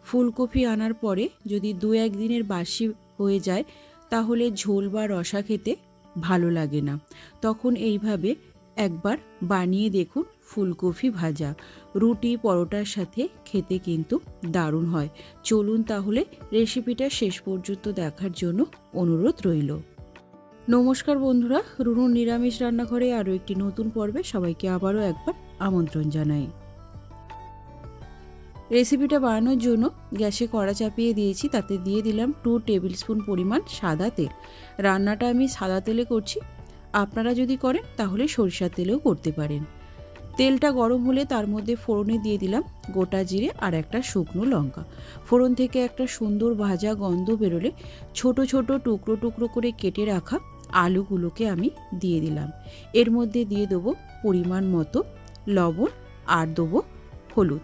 ফুলকপি আনার পরে যদি 2-1 দিনের বাসি হয়ে যায় তাহলে ঝোল বা রসা খেতে ভালো লাগে না। তখন এইভাবে একবার বানিয়ে দেখুন ফুলকপি ভাজা। রুটি পরোটার সাথে খেতে কিন্তু দারুণ হয়। চলুন তাহলে রেসিপিটা শেষ পর্যন্ত দেখার জন্য অনুরোধ রইল। নমস্কার বন্ধুরা, রুনুর নিরামিষ রান্নাঘরে আরও একটি নতুন পর্বে সবাইকে আবারও একবার আমন্ত্রণ জানাই। রেসিপিটা বানানোর জন্য গ্যাসে কড়া চাপিয়ে দিয়েছি, তাতে দিয়ে দিলাম 2 টেবিল স্পুন পরিমাণ সাদা তেল। রান্নাটা আমি সাদা তেলে করছি, আপনারা যদি করেন তাহলে সরিষার তেলেও করতে পারেন। তেলটা গরম হলে তার মধ্যে ফোড়নে দিয়ে দিলাম গোটা জিরে আর একটা শুকনো লঙ্কা। ফোড়ন থেকে একটা সুন্দর ভাজা গন্ধ বেরোলে ছোট ছোট টুকরো টুকরো করে কেটে রাখা আলুগুলোকে আমি দিয়ে দিলাম। এর মধ্যে দিয়ে দেবো পরিমাণ মতো লবণ আর দেবো হলুদ।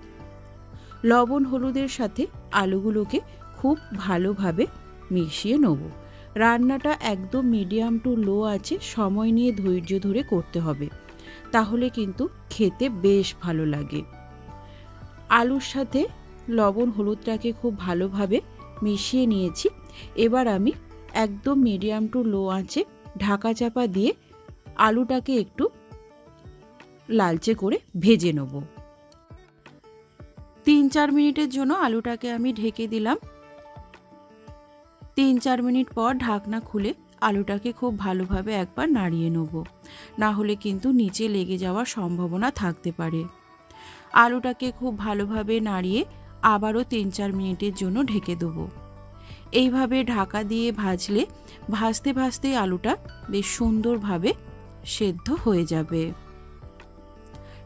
লবণ হলুদের সাথে আলুগুলোকে খুব ভালোভাবে মিশিয়ে নেব। রান্নাটা একদম মিডিয়াম টু লো আছে সময় নিয়ে ধৈর্য ধরে করতে হবে, তাহলে কিন্তু খেতে বেশ ভালো লাগে। আলুর সাথে লবণ হলুদটাকে খুব ভালোভাবে মিশিয়ে নিয়েছি। এবার আমি একদম মিডিয়াম টু লো আঁচে ঢাকা চাপা দিয়ে আলুটাকে একটু লালচে করে ভেজে নেব। 3-4 মিনিটের জন্য আলুটাকে আমি ঢেকে দিলাম। 3-4 মিনিট পর ঢাকনা খুলে আলুটাকে খুব ভালোভাবে একবার নাড়িয়ে নেব, না হলে কিন্তু নিচে লেগে যাওয়ার সম্ভাবনা থাকতে পারে। আলুটাকে খুব ভালোভাবে নাড়িয়ে আবারও 3-4 মিনিটের জন্য ঢেকে দেবো। এইভাবে ঢাকা দিয়ে ভাজলে ভাজতে ভাজতে আলুটা বেশ সুন্দরভাবে সেদ্ধ হয়ে যাবে।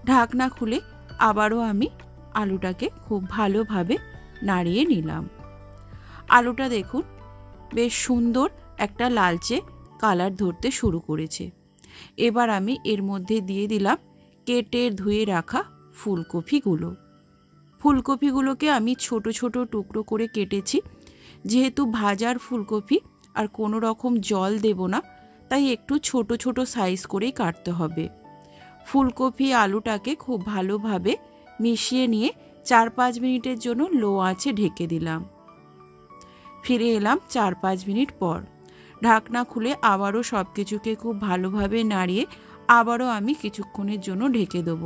ঢাকনা খুলে আবারও আমি আলুটাকে খুব ভালোভাবে নাড়িয়ে নিলাম। আলুটা দেখুন বেশ সুন্দর একটা লালচে কালার ধরতে শুরু করেছে। এবার আমি এর মধ্যে দিয়ে দিলাম কেটে ধুয়ে রাখা ফুলকপিগুলোকে আমি ছোট ছোট টুকরো করে কেটেছি। যেহেতু ভাজার ফুলকপি আর কোনো রকম জল দেব না, তাই একটু ছোট ছোট সাইজ করেই কাটতে হবে। ফুলকপি আলুটাকে খুব ভালোভাবে মিশিয়ে নিয়ে 4-5 মিনিটের জন্য লো আঁচে ঢেকে দিলাম। ফিরে এলাম 4-5 মিনিট পর। ঢাকনা খুলে আবারও সব কিছুকে খুব ভালোভাবে নাড়িয়ে আবারও আমি কিছুক্ষণের জন্য ঢেকে দেব।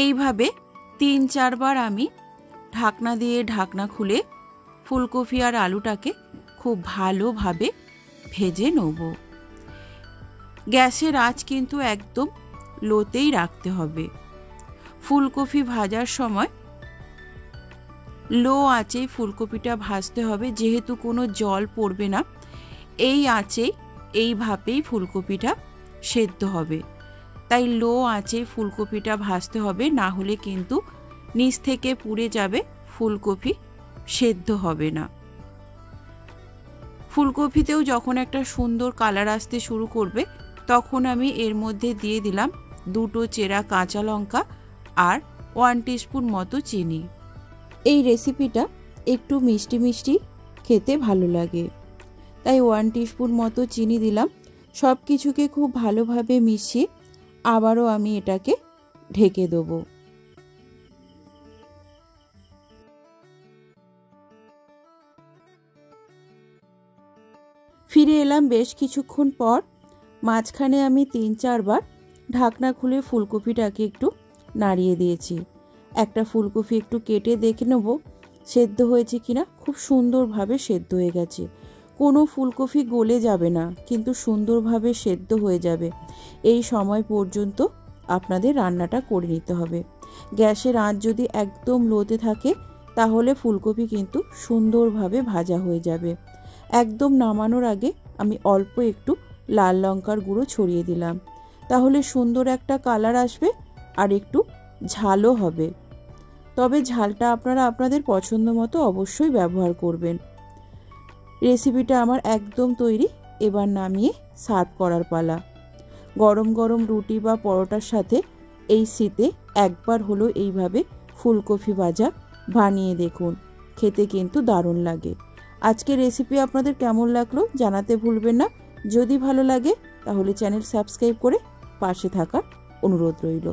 এইভাবে 3-4 বার আমি ঢাকনা দিয়ে ঢাকনা খুলে ফুলকপি আর আলুটাকে খুব ভালোভাবে ভেজে নেব। গ্যাসের আঁচ কিন্তু একদম লোতেই রাখতে হবে। ফুলকপি ভাজার সময় লো আঁচেই ফুলকপিটা ভাজতে হবে, যেহেতু কোনো জল পড়বে না। এই আঁচেই এইভাবেই ফুলকপিটা সেদ্ধ হবে, তাই লো আঁচে ফুলকপিটা ভাজতে হবে, না হলে কিন্তু নিচ থেকে পুড়ে যাবে, ফুলকপি সেদ্ধ হবে না। ফুলকপিতেও যখন একটা সুন্দর কালার আসতে শুরু করবে তখন আমি এর মধ্যে দিয়ে দিলাম 2 চেরা কাঁচা লঙ্কা আর 1 টিস্পুন মতো চিনি। এই রেসিপিটা একটু মিষ্টি মিষ্টি খেতে ভালো লাগে, তাই 1 টিস্পুন মতো চিনি দিলাম। সব কিছুকে খুব ভালোভাবে মিশিয়ে আবারও আমি এটাকে ঢেকে দেবো। ফিরে এলাম বেশ কিছুক্ষণ পর। মাঝখানে আমি 3-4 বার ঢাকনা খুলে ফুলকপিটাকে একটু নাড়িয়ে দিয়েছি। একটা ফুলকপি একটু কেটে দেখে নেব সেদ্ধ হয়েছে কিনা। খুব সুন্দরভাবে সেদ্ধ হয়ে গেছে। কোনো ফুলকপি গলে যাবে না, কিন্তু সুন্দরভাবে সেদ্ধ হয়ে যাবে। এই সময় পর্যন্ত আপনাদের রান্নাটা করে নিতে হবে। গ্যাসের আঁচ যদি একদম লোতে থাকে তাহলে ফুলকপি কিন্তু সুন্দরভাবে ভাজা হয়ে যাবে। একদম নামানোর আগে আমি অল্প একটু লাল লঙ্কার গুঁড়ো ছড়িয়ে দিলাম, তাহলে সুন্দর একটা কালার আসবে আর একটু ঝালও হবে। তবে ঝালটা আপনারা আপনাদের পছন্দ মতো অবশ্যই ব্যবহার করবেন। রেসিপিটা আমার একদম তৈরি। এবার নামিয়ে সার্ভ করার পালা। গরম গরম রুটি বা পরোটার সাথে এই শীতে একবার হলো এইভাবে ফুলকপি ভাজা বানিয়ে দেখুন, খেতে কিন্তু দারুণ লাগে। আজকের রেসিপি আপনাদের কেমন লাগলো জানাতে ভুলবেন না। যদি ভালো লাগে তাহলে চ্যানেল সাবস্ক্রাইব করে পাশে থাকার অনুরোধ রইল।